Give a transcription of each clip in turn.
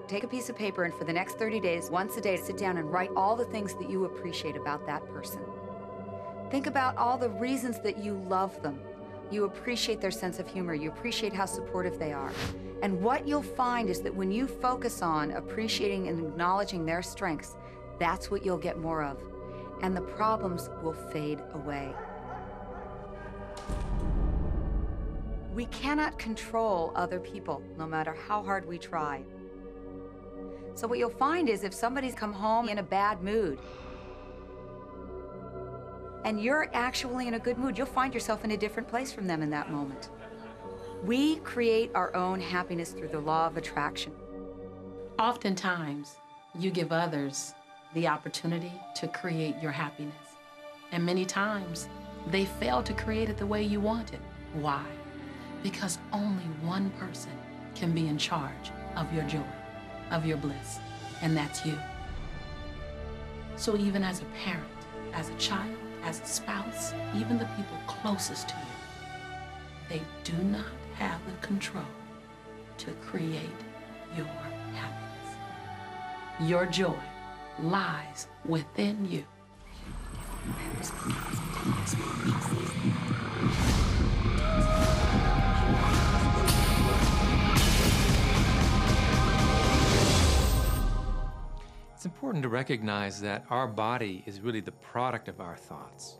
Take a piece of paper and for the next 30 days, once a day, sit down and write all the things that you appreciate about that person. Think about all the reasons that you love them. You appreciate their sense of humor. You appreciate how supportive they are. And what you'll find is that when you focus on appreciating and acknowledging their strengths, that's what you'll get more of. And the problems will fade away. We cannot control other people, no matter how hard we try. So what you'll find is if somebody's come home in a bad mood, and you're actually in a good mood, you'll find yourself in a different place from them in that moment. We create our own happiness through the law of attraction. Oftentimes, you give others the opportunity to create your happiness. And many times, they fail to create it the way you want it. Why? Because only one person can be in charge of your joy, of your bliss, and that's you. So even as a parent, as a child, as a spouse, even the people closest to you, they do not have the control to create your happiness. Your joy lies within you. It's important to recognize that our body is really the product of our thoughts.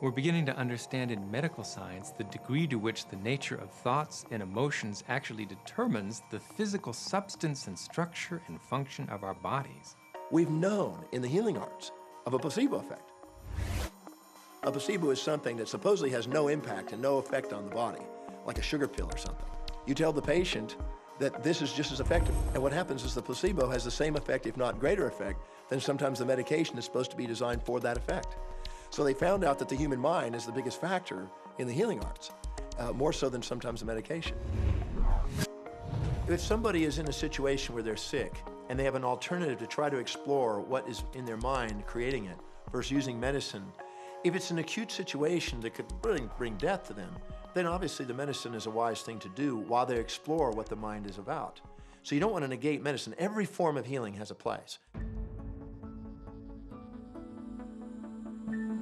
We're beginning to understand in medical science the degree to which the nature of thoughts and emotions actually determines the physical substance and structure and function of our bodies. We've known in the healing arts of a placebo effect. A placebo is something that supposedly has no impact and no effect on the body, like a sugar pill or something. You tell the patient that this is just as effective. And what happens is the placebo has the same effect, if not greater effect, than sometimes the medication is supposed to be designed for that effect. So they found out that the human mind is the biggest factor in the healing arts, more so than sometimes the medication. If somebody is in a situation where they're sick and they have an alternative to try to explore what is in their mind creating it versus using medicine, if it's an acute situation that could really bring death to them, then obviously the medicine is a wise thing to do while they explore what the mind is about. So you don't want to negate medicine. Every form of healing has a place.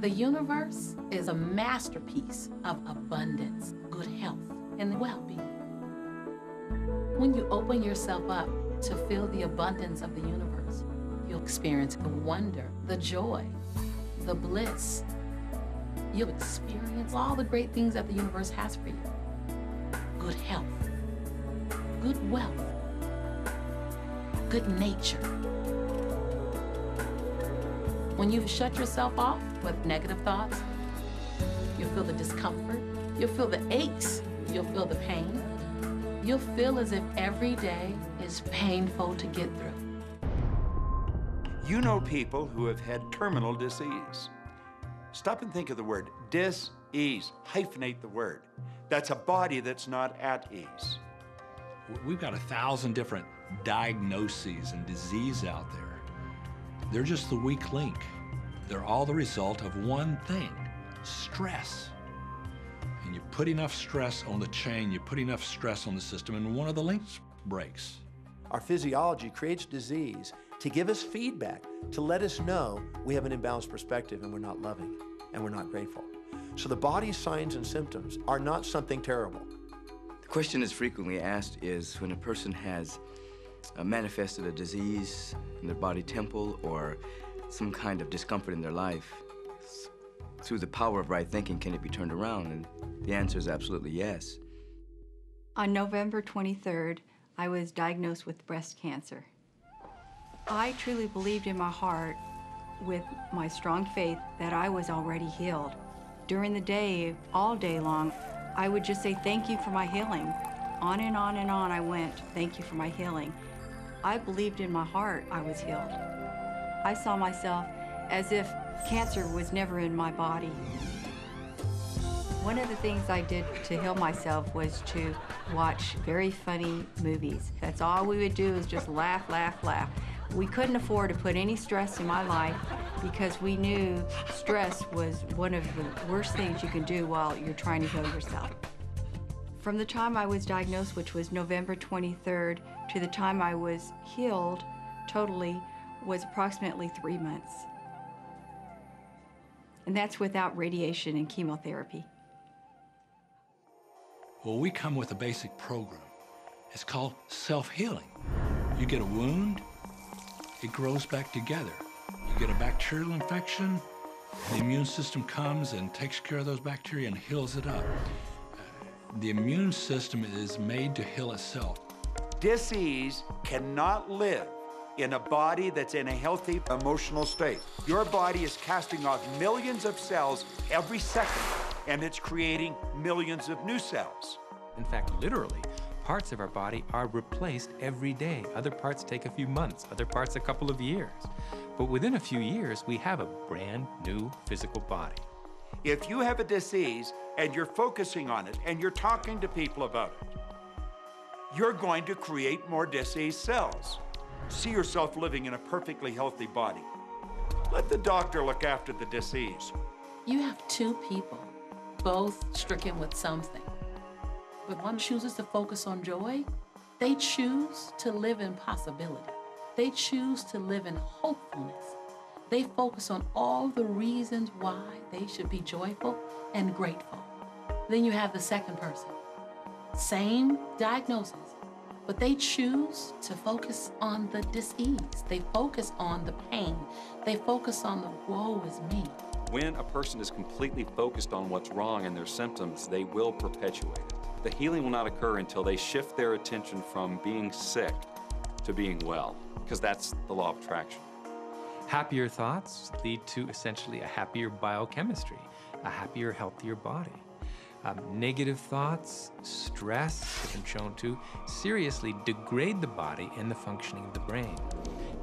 The universe is a masterpiece of abundance, good health, and well-being. When you open yourself up to feel the abundance of the universe, you'll experience the wonder, the joy, the bliss. You'll experience all the great things that the universe has for you. Good health, good wealth, good nature. When you've shut yourself off with negative thoughts, you'll feel the discomfort, you'll feel the aches, you'll feel the pain. You'll feel as if every day is painful to get through. You know people who have had terminal disease. Stop and think of the word dis-ease. Hyphenate the word. That's a body that's not at ease. We've got 1,000 different diagnoses and disease out there. They're just the weak link. They're all the result of one thing, stress. And you put enough stress on the chain, you put enough stress on the system, and one of the links breaks. Our physiology creates disease to give us feedback, to let us know we have an imbalanced perspective and we're not loving and we're not grateful. So the body's signs and symptoms are not something terrible. The question that's frequently asked is when a person has manifested a disease in their body temple or some kind of discomfort in their life, through the power of right thinking, can it be turned around? And the answer is absolutely yes. On November 23rd, I was diagnosed with breast cancer. I truly believed in my heart, with my strong faith, that I was already healed. During the day, all day long, I would just say, thank you for my healing. On and on and on I went, thank you for my healing. I believed in my heart I was healed. I saw myself as if cancer was never in my body. One of the things I did to heal myself was to watch very funny movies. That's all we would do is just laugh, laugh, laugh. We couldn't afford to put any stress in my life because we knew stress was one of the worst things you can do while you're trying to heal yourself. From the time I was diagnosed, which was November 23rd, to the time I was healed totally was approximately 3 months. And that's without radiation and chemotherapy. Well, we come with a basic program. It's called self-healing. You get a wound, it grows back together. You get a bacterial infection, the immune system comes and takes care of those bacteria and heals it up. The immune system is made to heal itself. Dis-ease cannot live in a body that's in a healthy emotional state. Your body is casting off millions of cells every second, and it's creating millions of new cells. In fact, literally, parts of our body are replaced every day. Other parts take a few months, other parts a couple of years. But within a few years, we have a brand new physical body. If you have a disease and you're focusing on it and you're talking to people about it, you're going to create more disease cells. See yourself living in a perfectly healthy body. Let the doctor look after the disease. You have two people, both stricken with something. But one chooses to focus on joy. They choose to live in possibility. They choose to live in hopefulness. They focus on all the reasons why they should be joyful and grateful. Then you have the second person. Same diagnosis, but they choose to focus on the dis-ease. They focus on the pain. They focus on the woe is me. When a person is completely focused on what's wrong and their symptoms, they will perpetuate it. The healing will not occur until they shift their attention from being sick to being well, because that's the law of attraction. Happier thoughts lead to essentially a happier biochemistry, a happier, healthier body. Negative thoughts, stress, have been shown to seriously degrade the body and the functioning of the brain,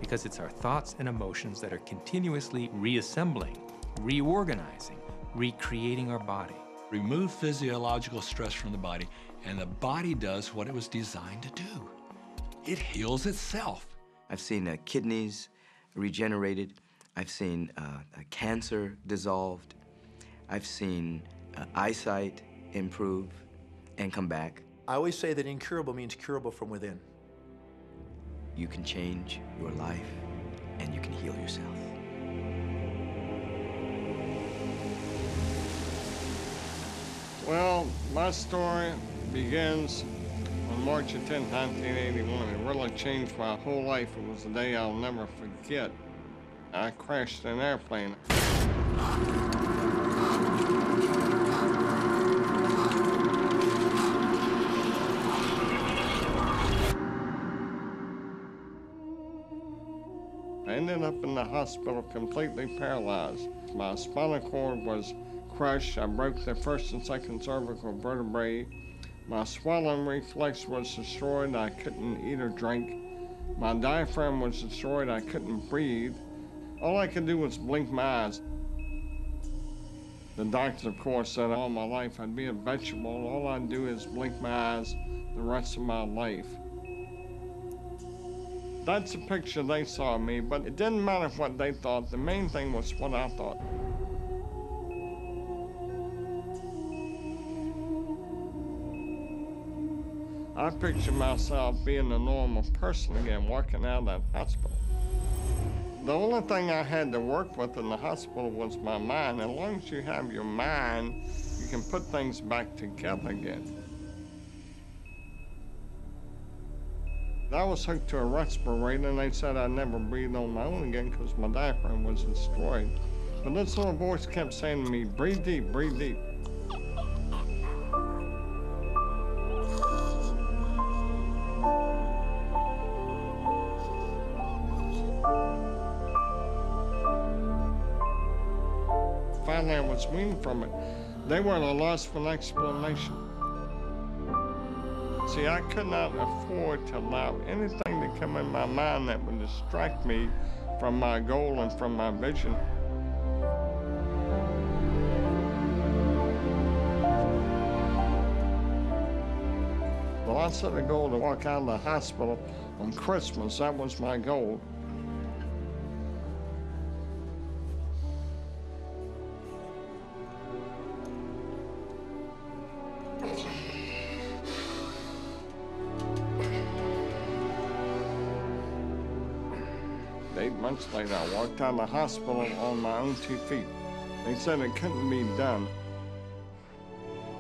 because it's our thoughts and emotions that are continuously reassembling, reorganizing, recreating our body. Remove physiological stress from the body, and the body does what it was designed to do. It heals itself. I've seen kidneys regenerated. I've seen cancer dissolved. I've seen eyesight improve and come back. I always say that incurable means curable from within. You can change your life, and you can heal yourself. Well, my story begins on March 10, 1981. It really changed my whole life. It was a day I'll never forget. I crashed an airplane. I ended up in the hospital completely paralyzed. My spinal cord was crushed. I broke the first and second cervical vertebrae. My swallowing reflex was destroyed. I couldn't eat or drink. My diaphragm was destroyed. I couldn't breathe. All I could do was blink my eyes. The doctor, of course, said all my life I'd be a vegetable. All I'd do is blink my eyes the rest of my life. That's the picture they saw of me, but it didn't matter what they thought. The main thing was what I thought. I pictured myself being a normal person again, walking out of that hospital. The only thing I had to work with in the hospital was my mind. As long as you have your mind, you can put things back together again. I was hooked to a respirator, and they said I'd never breathe on my own again because my diaphragm was destroyed. But this little voice kept saying to me, breathe deep, breathe deep. Finally, I was weaned from it. They were at a loss for an explanation. See, I could not afford to allow anything to come in my mind that would distract me from my goal and from my vision. Well, I set a goal to walk out of the hospital on Christmas. That was my goal. months later, I walked out of the hospital on my own 2 feet. They said it couldn't be done.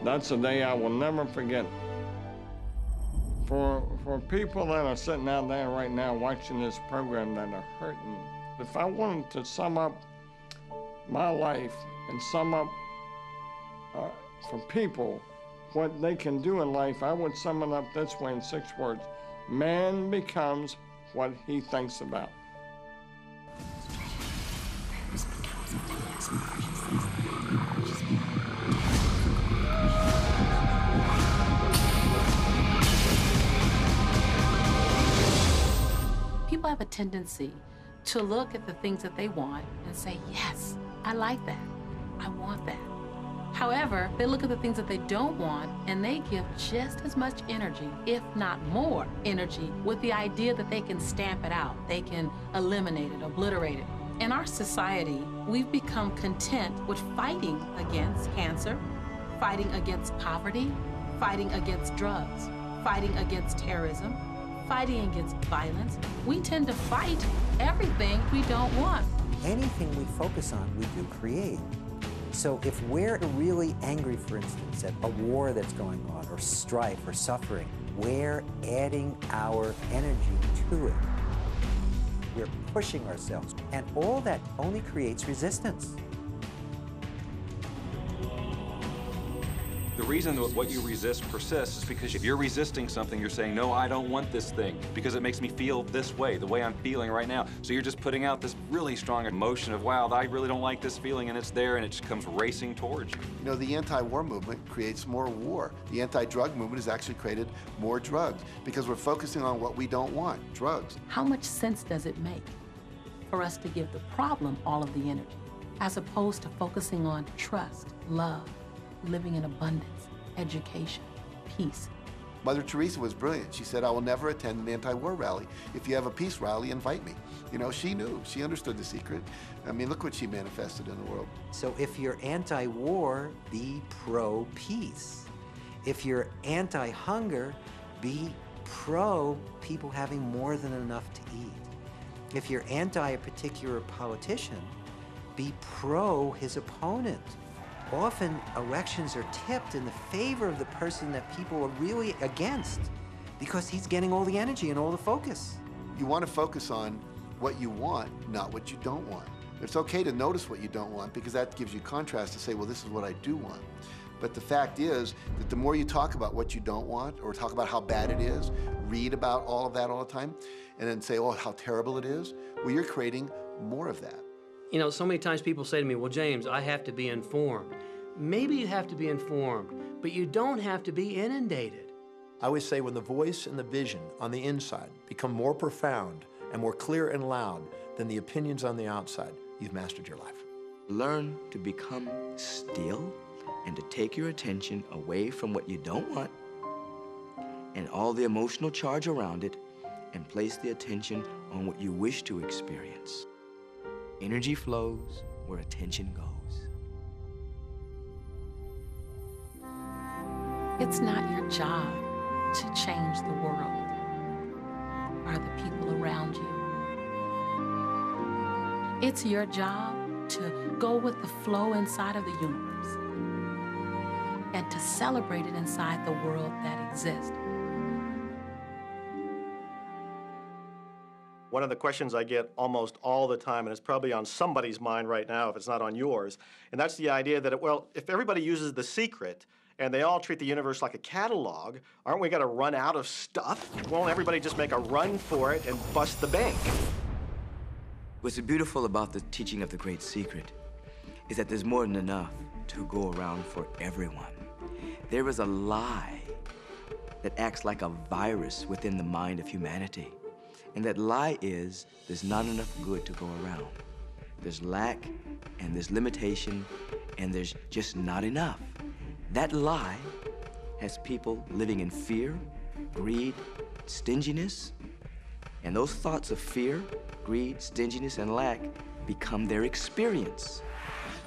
That's a day I will never forget. For people that are sitting out there right now watching this program that are hurting, if I wanted to sum up my life and sum up for people what they can do in life, I would sum it up this way in 6 words. Man becomes what he thinks about. People have a tendency to look at the things that they want and say, yes, I like that, I want that. However, they look at the things that they don't want and they give just as much energy, if not more energy, with the idea that they can stamp it out, they can eliminate it, obliterate it. In our society, we've become content with fighting against cancer, fighting against poverty, fighting against drugs, fighting against terrorism, fighting against violence. We tend to fight everything we don't want. Anything we focus on, we do create. So if we're really angry, for instance, at a war that's going on, or strife, or suffering, we're adding our energy to it. We're pushing ourselves, and all that only creates resistance. The reason that what you resist persists is because if you're resisting something, you're saying, no, I don't want this thing because it makes me feel this way, the way I'm feeling right now. So you're just putting out this really strong emotion of, wow, I really don't like this feeling, and it's there, and it just comes racing towards you. You know, the anti-war movement creates more war. The anti-drug movement has actually created more drugs because we're focusing on what we don't want, drugs. How much sense does it make for us to give the problem all of the energy, as opposed to focusing on trust, love, living in abundance, education, peace? Mother Teresa was brilliant. She said, I will never attend an anti-war rally. If you have a peace rally, invite me. You know, she knew. She understood the secret. I mean, look what she manifested in the world. So if you're anti-war, be pro-peace. If you're anti-hunger, be pro-people having more than enough to eat. If you're anti a particular politician, be pro his opponent. Often, elections are tipped in the favor of the person that people are really against because he's getting all the energy and all the focus. You want to focus on what you want, not what you don't want. It's okay to notice what you don't want because that gives you contrast to say, well, this is what I do want. But the fact is that the more you talk about what you don't want or talk about how bad it is, read about all of that all the time, and then say, oh, how terrible it is, well, you're creating more of that. You know, so many times people say to me, well, James, I have to be informed. Maybe you have to be informed, but you don't have to be inundated. I always say when the voice and the vision on the inside become more profound and more clear and loud than the opinions on the outside, you've mastered your life. Learn to become still and to take your attention away from what you don't want and all the emotional charge around it and place the attention on what you wish to experience. Energy flows where attention goes. It's not your job to change the world or the people around you. It's your job to go with the flow inside of the universe and to celebrate it inside the world that exists. One of the questions I get almost all the time, and it's probably on somebody's mind right now if it's not on yours, and that's the idea that, well, if everybody uses The Secret and they all treat the universe like a catalog, aren't we going to run out of stuff? Won't everybody just make a run for it and bust the bank? What's beautiful about the teaching of the Great Secret is that there's more than enough to go around for everyone. There is a lie that acts like a virus within the mind of humanity. And that lie is there's not enough good to go around. There's lack, and there's limitation, and there's just not enough. That lie has people living in fear, greed, stinginess, and those thoughts of fear, greed, stinginess, and lack become their experience.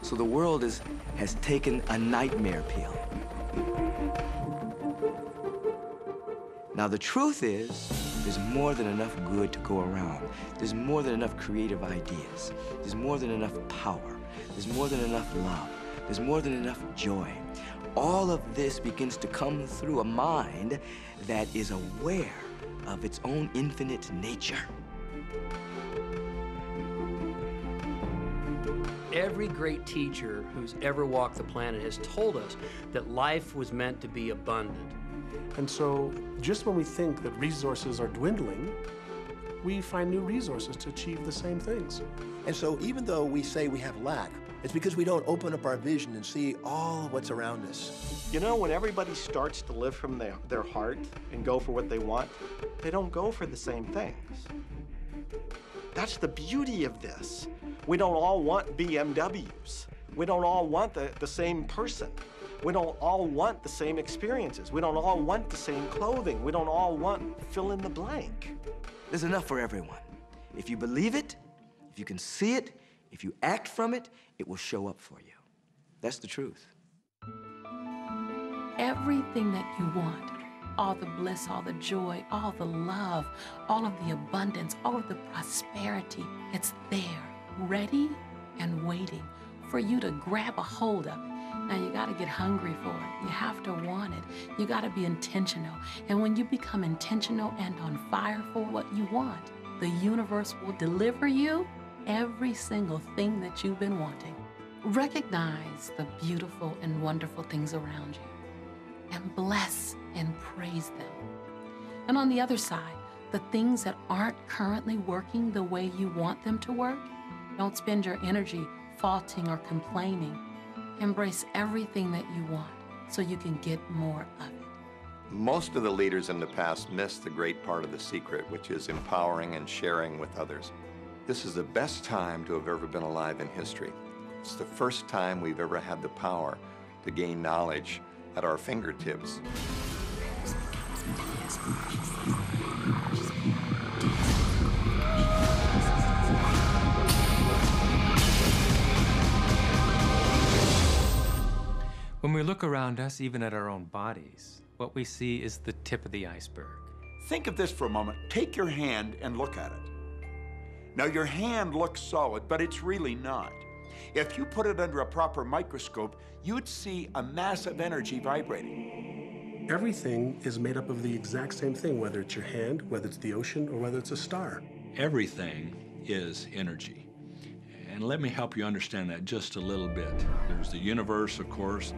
So the world has taken a nightmare pill. Now the truth is, There's more than enough good to go around. There's more than enough creative ideas. There's more than enough power. There's more than enough love. There's more than enough joy. All of this begins to come through a mind that is aware of its own infinite nature. Every great teacher who's ever walked the planet has told us that life was meant to be abundant. And so just when we think that resources are dwindling, we find new resources to achieve the same things. And so even though we say we have lack, it's because we don't open up our vision and see all of what's around us. You know, when everybody starts to live from their heart and go for what they want, they don't go for the same things. That's the beauty of this. We don't all want BMWs. We don't all want the same person. We don't all want the same experiences. We don't all want the same clothing. We don't all want fill in the blank. There's enough for everyone. If you believe it, if you can see it, if you act from it, it will show up for you. That's the truth. Everything that you want, all the bliss, all the joy, all the love, all of the abundance, all of the prosperity, it's there, ready and waiting for you to grab a hold of it. Now you gotta get hungry for it. You have to want it. You gotta be intentional. And when you become intentional and on fire for what you want, the universe will deliver you every single thing that you've been wanting. Recognize the beautiful and wonderful things around you and bless and praise them. And on the other side, the things that aren't currently working the way you want them to work, don't spend your energy faulting or complaining. Embrace everything that you want so you can get more of it. Most of the leaders in the past missed the great part of the secret, which is empowering and sharing with others. This is the best time to have ever been alive in history. It's the first time we've ever had the power to gain knowledge at our fingertips. When we look around us, even at our own bodies, what we see is the tip of the iceberg. Think of this for a moment. Take your hand and look at it. Now, your hand looks solid, but it's really not. If you put it under a proper microscope, you'd see a massive energy vibrating. Everything is made up of the exact same thing, whether it's your hand, whether it's the ocean, or whether it's a star. Everything is energy. And let me help you understand that just a little bit. There's the universe, of course,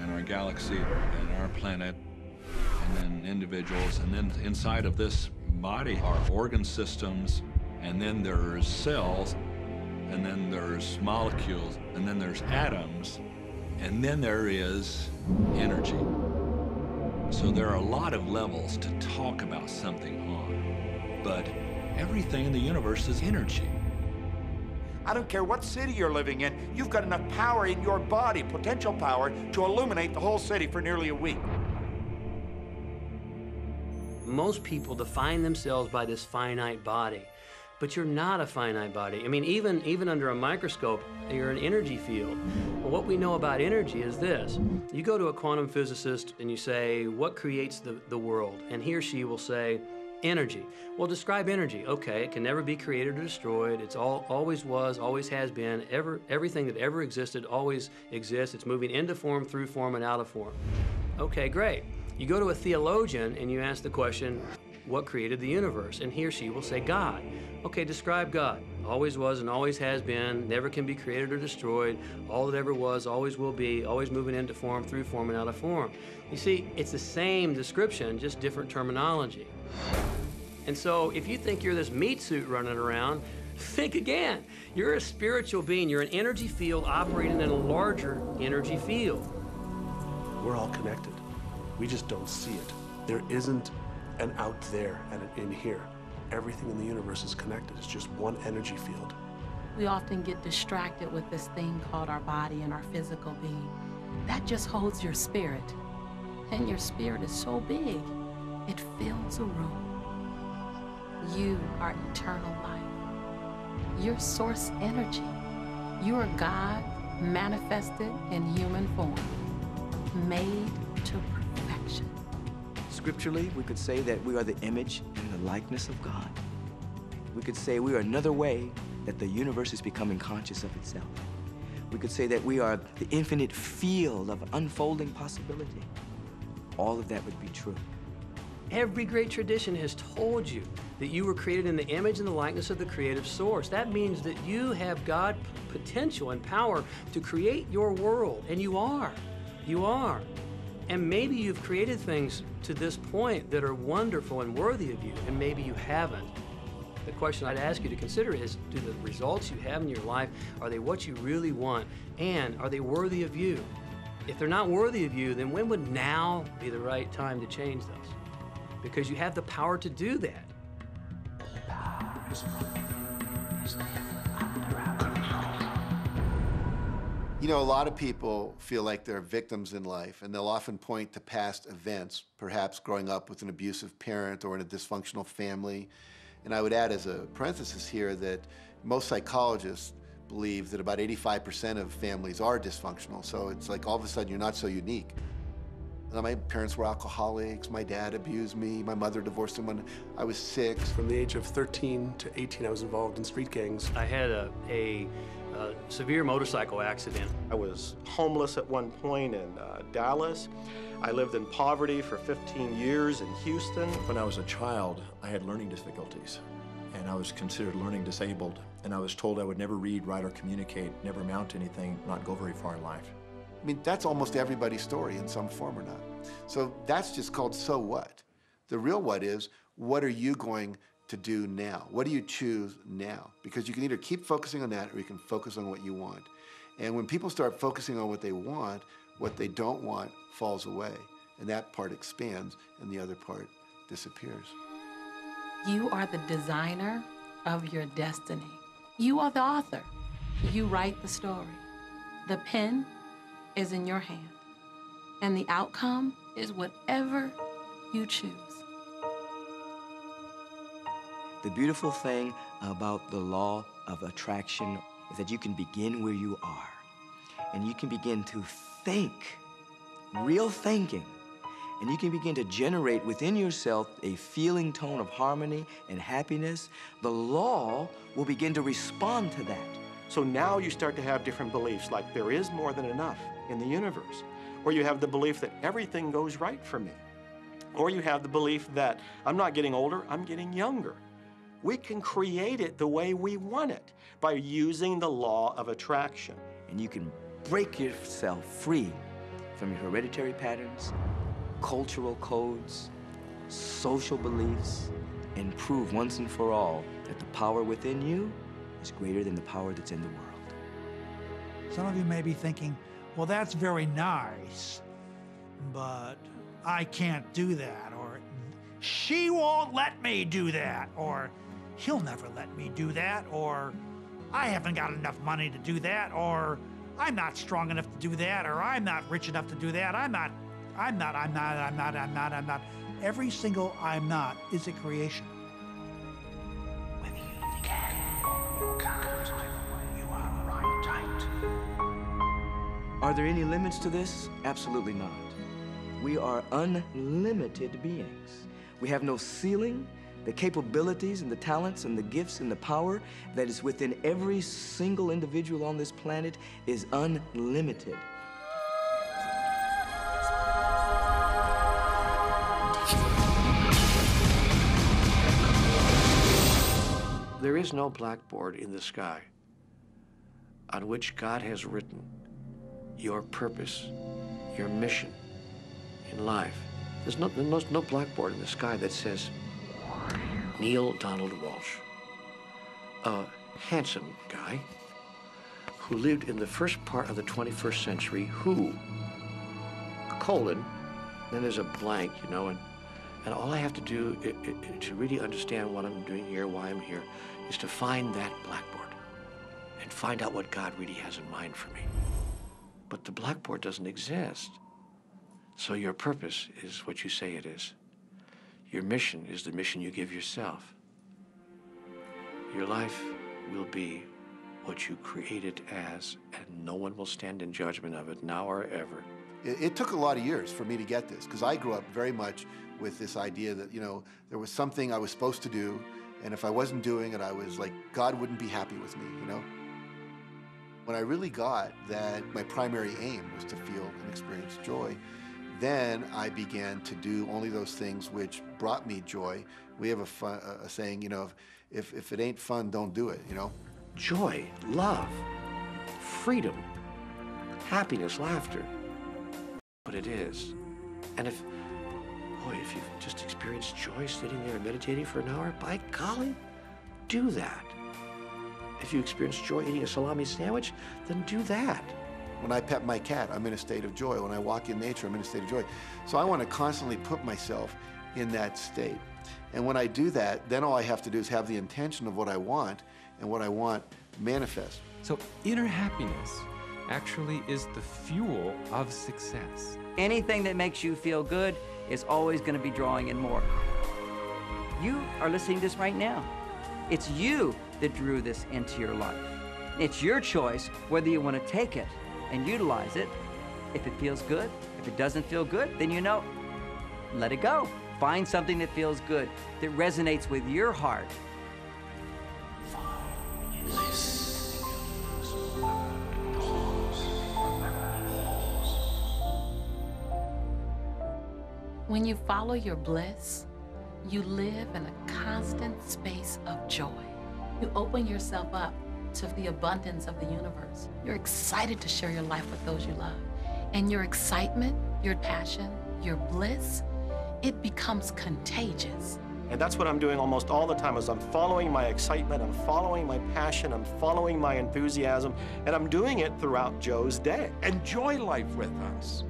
and our galaxy, and our planet, and then individuals, and then inside of this body are organ systems, and then there's cells, and then there's molecules, and then there's atoms, and then there is energy. So there are a lot of levels to talk about something on, but everything in the universe is energy. I don't care what city you're living in, you've got enough power in your body, potential power, to illuminate the whole city for nearly a week. Most people define themselves by this finite body, but you're not a finite body. I mean, even under a microscope, you're an energy field. Well, what we know about energy is this. You go to a quantum physicist and you say, what creates the world? And he or she will say, energy. Well, describe energy. Okay, it can never be created or destroyed. It's always was, always has been. Everything that ever existed always exists. It's moving into form, through form, and out of form. Okay, great. You go to a theologian and you ask the question, what created the universe? And he or she will say, God. Okay, describe God. Always was and always has been, never can be created or destroyed, all that ever was, always will be, always moving into form, through form, and out of form. You see, it's the same description, just different terminology. And so if you think you're this meat suit running around, think again. You're a spiritual being. You're an energy field operating in a larger energy field. We're all connected. We just don't see it. There isn't an out there and an in here. Everything in the universe is connected. It's just one energy field. We often get distracted with this thing called our body and our physical being. That just holds your spirit. And your spirit is so big, it fills a room. You are eternal life. You're source energy. You are God manifested in human form, made to perfection. It's Scripturally, we could say that we are the image and the likeness of God. We could say we are another way that the universe is becoming conscious of itself. We could say that we are the infinite field of unfolding possibility. All of that would be true. Every great tradition has told you that you were created in the image and the likeness of the creative source. That means that you have God potential and power to create your world, and you are. You are. And maybe you've created things to this point that are wonderful and worthy of you, and maybe you haven't. The question I'd ask you to consider is, do the results you have in your life, are they what you really want? And are they worthy of you? If they're not worthy of you, then when would now be the right time to change those? Because you have the power to do that. You know, a lot of people feel like they're victims in life, and they'll often point to past events, perhaps growing up with an abusive parent or in a dysfunctional family. And I would add as a parenthesis here that most psychologists believe that about 85% of families are dysfunctional. So it's like all of a sudden you're not so unique. My parents were alcoholics, my dad abused me, my mother divorced him when I was 6. From the age of 13 to 18, I was involved in street gangs. I had a severe motorcycle accident. I was homeless at one point in Dallas. I lived in poverty for 15 years in Houston. When I was a child, I had learning difficulties, and I was considered learning disabled, and I was told I would never read, write, or communicate, never amount to anything, not go very far in life. I mean, that's almost everybody's story in some form or not. So that's just called so what. The real what is, what are you going to do now? What do you choose now? Because you can either keep focusing on that or you can focus on what you want. And when people start focusing on what they want, what they don't want falls away. And that part expands and the other part disappears. You are the designer of your destiny. You are the author. You write the story. The pen is in your hand, and the outcome is whatever you choose. The beautiful thing about the law of attraction is that you can begin where you are, and you can begin to think, real thinking, and you can begin to generate within yourself a feeling tone of harmony and happiness. The law will begin to respond to that. So now you start to have different beliefs, like there is more than enough in the universe. Or you have the belief that everything goes right for me. Or you have the belief that I'm not getting older, I'm getting younger. We can create it the way we want it by using the law of attraction. And you can break yourself free from your hereditary patterns, cultural codes, social beliefs, and prove once and for all that the power within you is greater than the power that's in the world. Some of you may be thinking, well, that's very nice, but I can't do that, or she won't let me do that, or he'll never let me do that, or I haven't got enough money to do that, or I'm not strong enough to do that, or I'm not rich enough to do that, I'm not. Every single I'm not is a creation. Whether you can or you can't, you are right tight. Are there any limits to this? Absolutely not. We are unlimited beings. We have no ceiling. The capabilities and the talents and the gifts and the power that is within every single individual on this planet is unlimited. There is no blackboard in the sky on which God has written your purpose, your mission in life. There's no blackboard in the sky that says, Neil Donald Walsh, a handsome guy who lived in the first part of the 21st century, who, colon, then there's a blank, you know, and all I have to do to really understand what I'm doing here, why I'm here, is to find that blackboard and find out what God really has in mind for me. But the blackboard doesn't exist. So your purpose is what you say it is. Your mission is the mission you give yourself. Your life will be what you create it as, and no one will stand in judgment of it now or ever. It took a lot of years for me to get this, because I grew up very much with this idea that, you know, there was something I was supposed to do, and if I wasn't doing it, I was like, God wouldn't be happy with me, you know? When I really got that my primary aim was to feel and experience joy, then I began to do only those things which brought me joy. We have a saying, you know, if it ain't fun, don't do it, you know? Joy, love, freedom, happiness, laughter. But it is. And if you've just experienced joy sitting there and meditating for an hour, by golly, do that. If you experience joy eating a salami sandwich, then do that. When I pet my cat, I'm in a state of joy. When I walk in nature, I'm in a state of joy. So I want to constantly put myself in that state. And when I do that, then all I have to do is have the intention of what I want, and what I want manifest. So inner happiness actually is the fuel of success. Anything that makes you feel good is always going to be drawing in more. You are listening to this right now. It's you that drew this into your life. It's your choice whether you want to take it and utilize it. If it feels good, if it doesn't feel good, then you know, let it go. Find something that feels good, that resonates with your heart. When you follow your bliss, you live in a constant space of joy. You open yourself up to the abundance of the universe. You're excited to share your life with those you love. And your excitement, your passion, your bliss, it becomes contagious. And that's what I'm doing almost all the time, is I'm following my excitement, I'm following my passion, I'm following my enthusiasm, and I'm doing it throughout Joe's day. Enjoy life with us,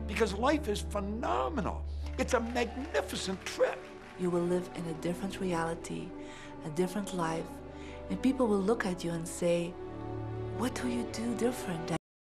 because life is phenomenal. It's a magnificent trip. You will live in a different reality, a different life, and people will look at you and say, what do you do different, Dad?